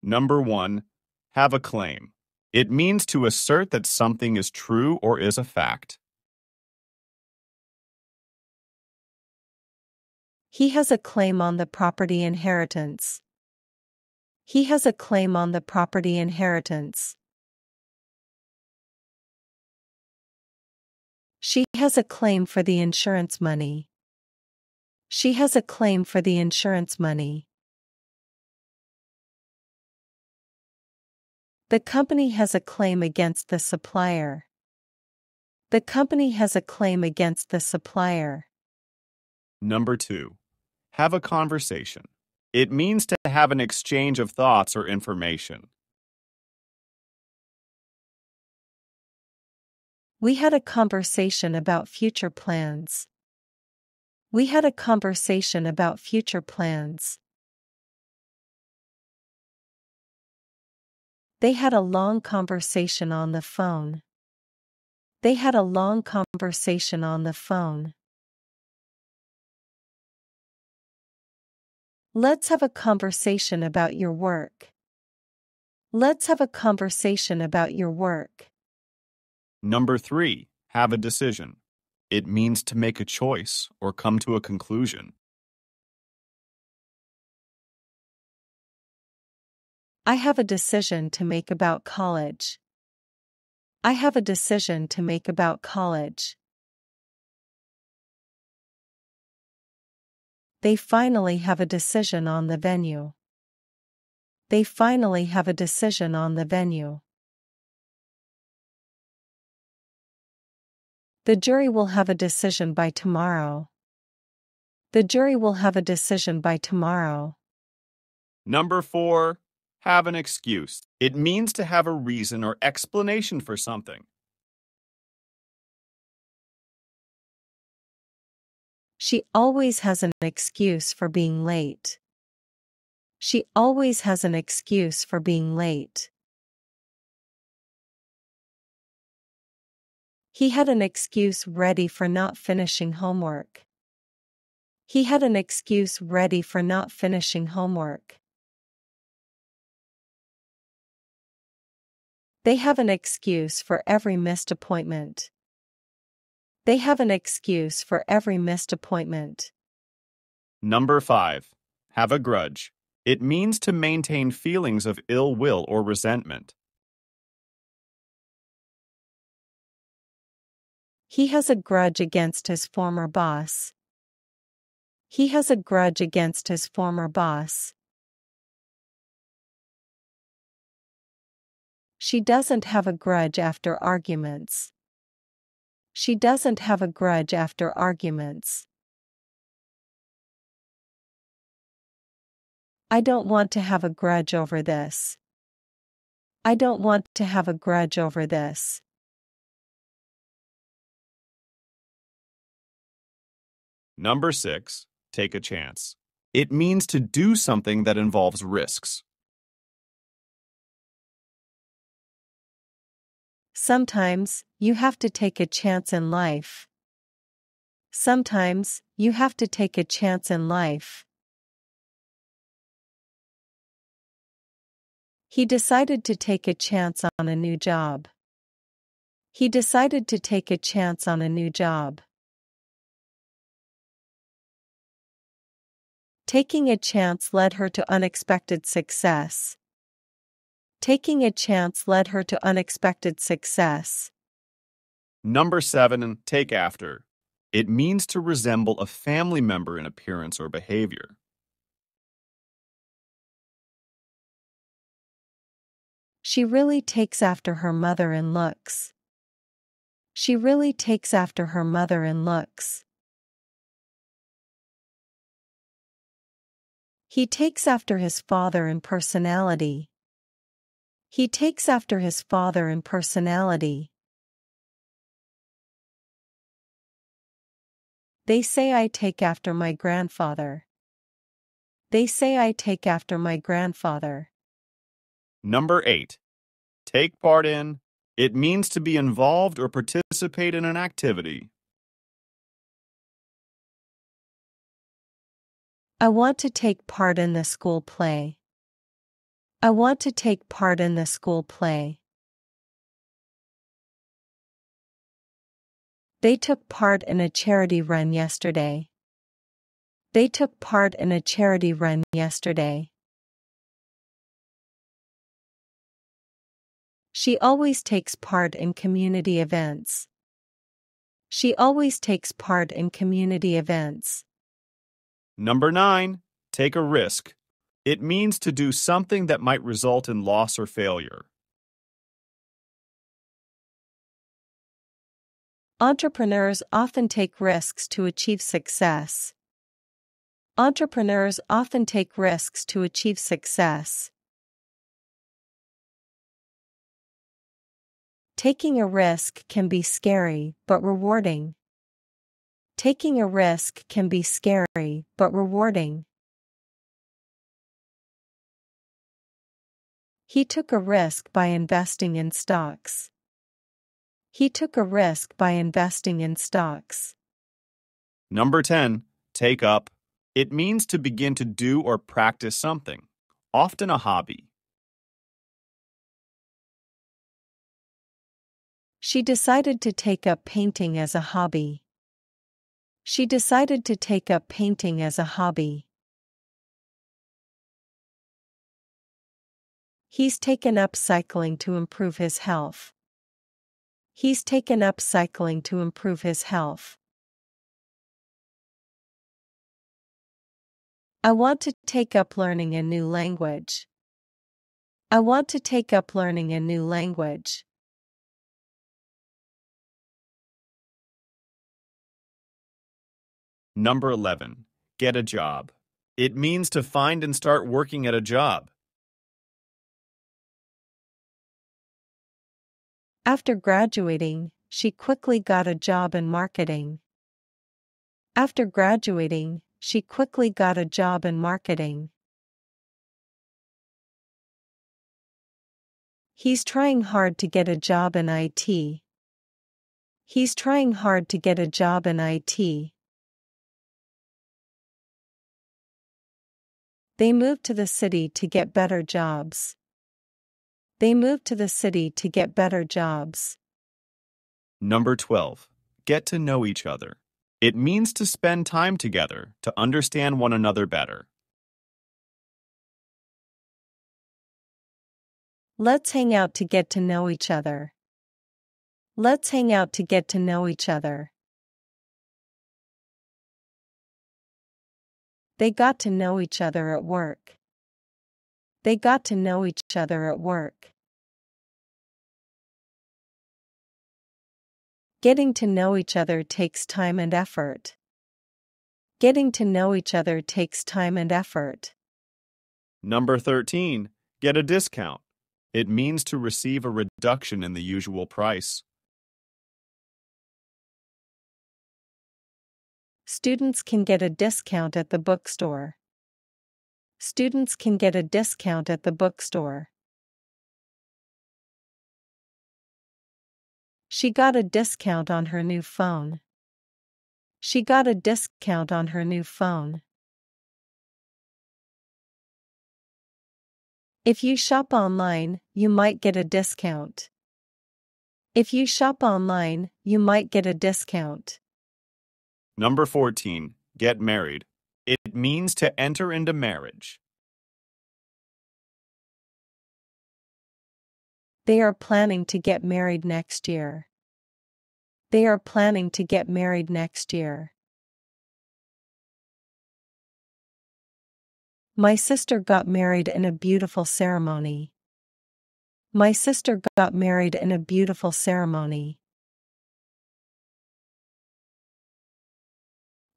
Number 1. Have a claim. It means to assert that something is true or is a fact. He has a claim on the property inheritance. He has a claim on the property inheritance. She has a claim for the insurance money. She has a claim for the insurance money. The company has a claim against the supplier. The company has a claim against the supplier. Number 2. Have a conversation. It means to have an exchange of thoughts or information. We had a conversation about future plans. We had a conversation about future plans. They had a long conversation on the phone. They had a long conversation on the phone. Let's have a conversation about your work. Let's have a conversation about your work. Number 3. Have a decision. It means to make a choice or come to a conclusion. I have a decision to make about college. I have a decision to make about college. They finally have a decision on the venue. They finally have a decision on the venue. The jury will have a decision by tomorrow. The jury will have a decision by tomorrow. Number 4. Have an excuse. It means to have a reason or explanation for something. She always has an excuse for being late. She always has an excuse for being late. He had an excuse ready for not finishing homework. He had an excuse ready for not finishing homework. They have an excuse for every missed appointment. They have an excuse for every missed appointment. Number 5. Have a grudge. It means to maintain feelings of ill will or resentment. He has a grudge against his former boss. He has a grudge against his former boss. She doesn't have a grudge after arguments. She doesn't have a grudge after arguments. I don't want to have a grudge over this. I don't want to have a grudge over this. Number 6. Take a chance. It means to do something that involves risks. Sometimes, you have to take a chance in life. Sometimes, you have to take a chance in life. He decided to take a chance on a new job. He decided to take a chance on a new job. Taking a chance led her to unexpected success. Taking a chance led her to unexpected success. Number 7. Take after. It means to resemble a family member in appearance or behavior. She really takes after her mother in looks. She really takes after her mother in looks. He takes after his father in personality. He takes after his father in personality. They say I take after my grandfather. They say I take after my grandfather. Number 8. Take part in. It means to be involved or participate in an activity. I want to take part in the school play. I want to take part in the school play. They took part in a charity run yesterday. They took part in a charity run yesterday. She always takes part in community events. She always takes part in community events. Number 9. Take a risk. It means to do something that might result in loss or failure. Entrepreneurs often take risks to achieve success. Entrepreneurs often take risks to achieve success. Taking a risk can be scary but rewarding. Taking a risk can be scary but rewarding. He took a risk by investing in stocks. He took a risk by investing in stocks. Number 10. Take up. It means to begin to do or practice something, often a hobby. She decided to take up painting as a hobby. She decided to take up painting as a hobby. He's taken up cycling to improve his health. He's taken up cycling to improve his health. I want to take up learning a new language. I want to take up learning a new language. Number 11. Get a job. It means to find and start working at a job. After graduating, she quickly got a job in marketing. After graduating, she quickly got a job in marketing. He's trying hard to get a job in IT. He's trying hard to get a job in IT. They moved to the city to get better jobs. They moved to the city to get better jobs. Number 12. Get to know each other. It means to spend time together to understand one another better. Let's hang out to get to know each other. Let's hang out to get to know each other. They got to know each other at work. They got to know each other at work. Getting to know each other takes time and effort. Getting to know each other takes time and effort. Number 13. Get a discount. It means to receive a reduction in the usual price. Students can get a discount at the bookstore. Students can get a discount at the bookstore. She got a discount on her new phone. She got a discount on her new phone. If you shop online, you might get a discount. If you shop online, you might get a discount. Number 14. Get married. It means to enter into marriage. They are planning to get married next year. They are planning to get married next year. My sister got married in a beautiful ceremony. My sister got married in a beautiful ceremony.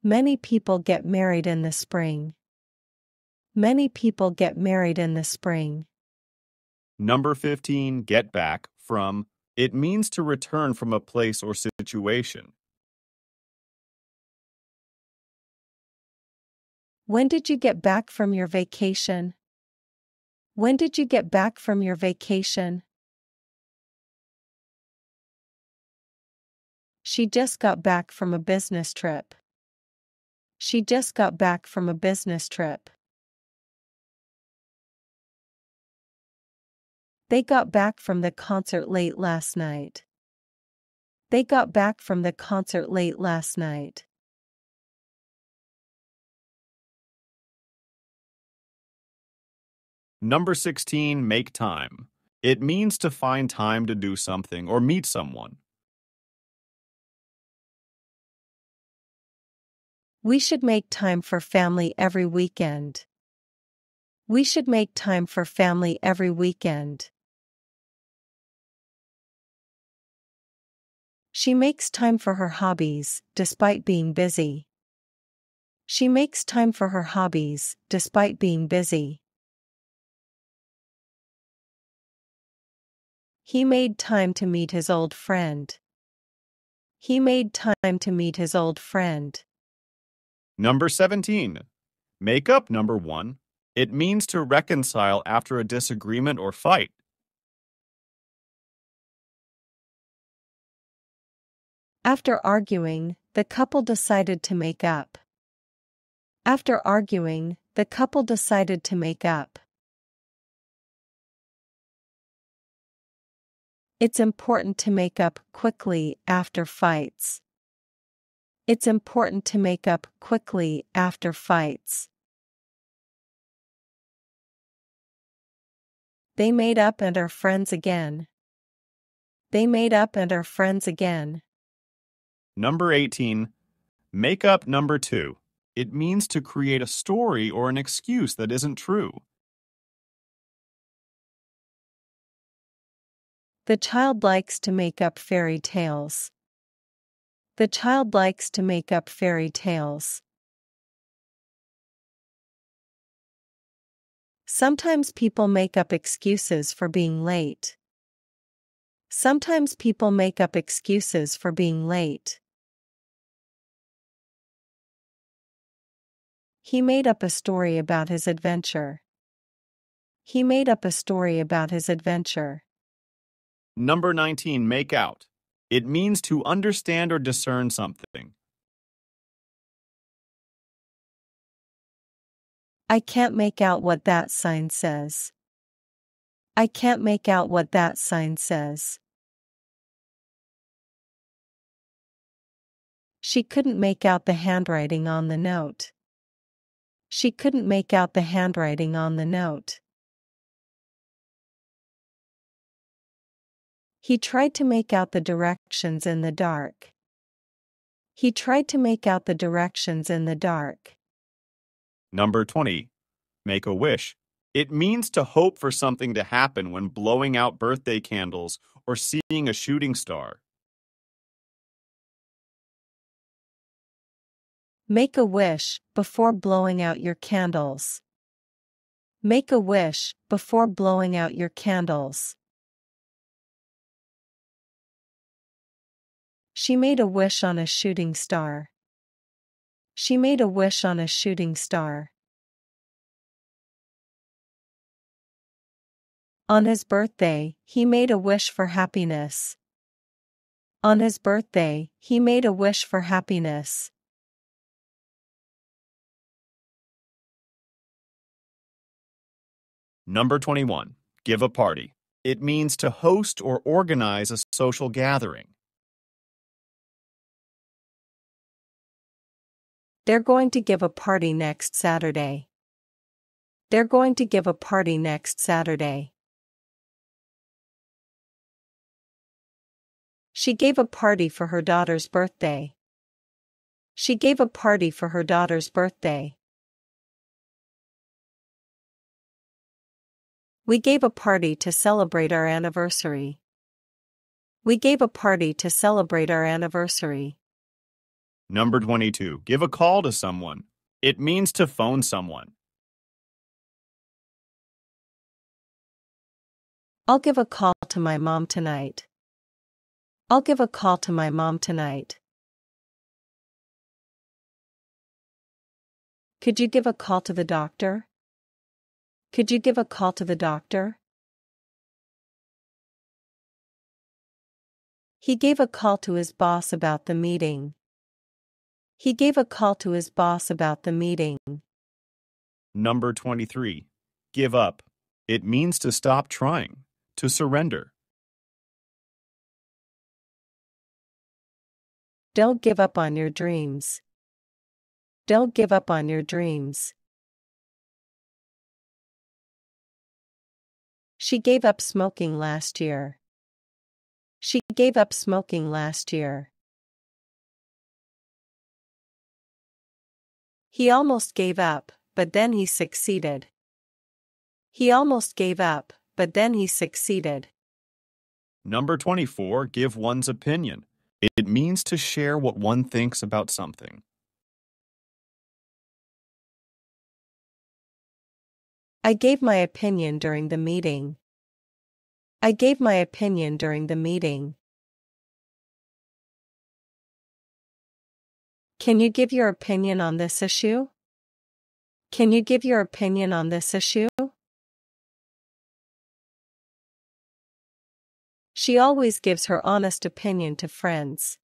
Many people get married in the spring. Many people get married in the spring. Number 15. Get back from. It means to return from a place or situation. When did you get back from your vacation? When did you get back from your vacation? She just got back from a business trip. She just got back from a business trip. They got back from the concert late last night. They got back from the concert late last night. Number 16, make time. It means to find time to do something or meet someone. We should make time for family every weekend. We should make time for family every weekend. She makes time for her hobbies, despite being busy. She makes time for her hobbies, despite being busy. He made time to meet his old friend. He made time to meet his old friend. Number 17, make up number 1. It means to reconcile after a disagreement or fight. After arguing, the couple decided to make up. After arguing, the couple decided to make up. It's important to make up quickly after fights. It's important to make up quickly after fights. They made up and are friends again. They made up and are friends again. Number 18, make up number 2. It means to create a story or an excuse that isn't true. The child likes to make up fairy tales. The child likes to make up fairy tales. Sometimes people make up excuses for being late. Sometimes people make up excuses for being late. He made up a story about his adventure. He made up a story about his adventure. Number 19, make out. It means to understand or discern something. I can't make out what that sign says. I can't make out what that sign says. She couldn't make out the handwriting on the note. She couldn't make out the handwriting on the note. He tried to make out the directions in the dark. He tried to make out the directions in the dark. Number 20, make a wish. It means to hope for something to happen when blowing out birthday candles or seeing a shooting star. Make a wish before blowing out your candles. Make a wish before blowing out your candles. She made a wish on a shooting star. She made a wish on a shooting star. On his birthday, he made a wish for happiness. On his birthday, he made a wish for happiness. Number 21, give a party. It means to host or organize a social gathering. They're going to give a party next Saturday. They're going to give a party next Saturday. She gave a party for her daughter's birthday. She gave a party for her daughter's birthday. We gave a party to celebrate our anniversary. We gave a party to celebrate our anniversary. Number 22, give a call to someone. It means to phone someone. I'll give a call to my mom tonight. I'll give a call to my mom tonight. Could you give a call to the doctor? Could you give a call to the doctor? He gave a call to his boss about the meeting. He gave a call to his boss about the meeting. Number 23, give up. It means to stop trying. to surrender. Don't give up on your dreams. Don't give up on your dreams. She gave up smoking last year. She gave up smoking last year. He almost gave up, but then he succeeded. He almost gave up, but then he succeeded. Number 24, give one's opinion. It means to share what one thinks about something. I gave my opinion during the meeting. I gave my opinion during the meeting. Can you give your opinion on this issue? Can you give your opinion on this issue? She always gives her honest opinion to friends.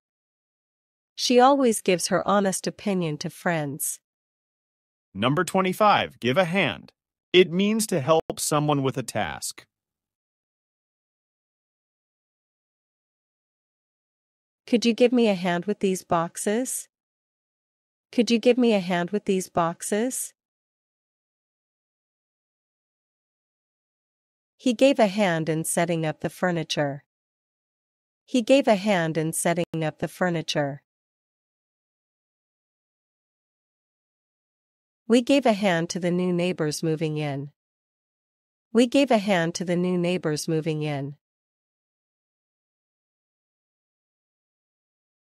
She always gives her honest opinion to friends. Number 25, give a hand. It means to help someone with a task. Could you give me a hand with these boxes? Could you give me a hand with these boxes? He gave a hand in setting up the furniture. He gave a hand in setting up the furniture. We gave a hand to the new neighbors moving in. We gave a hand to the new neighbors moving in.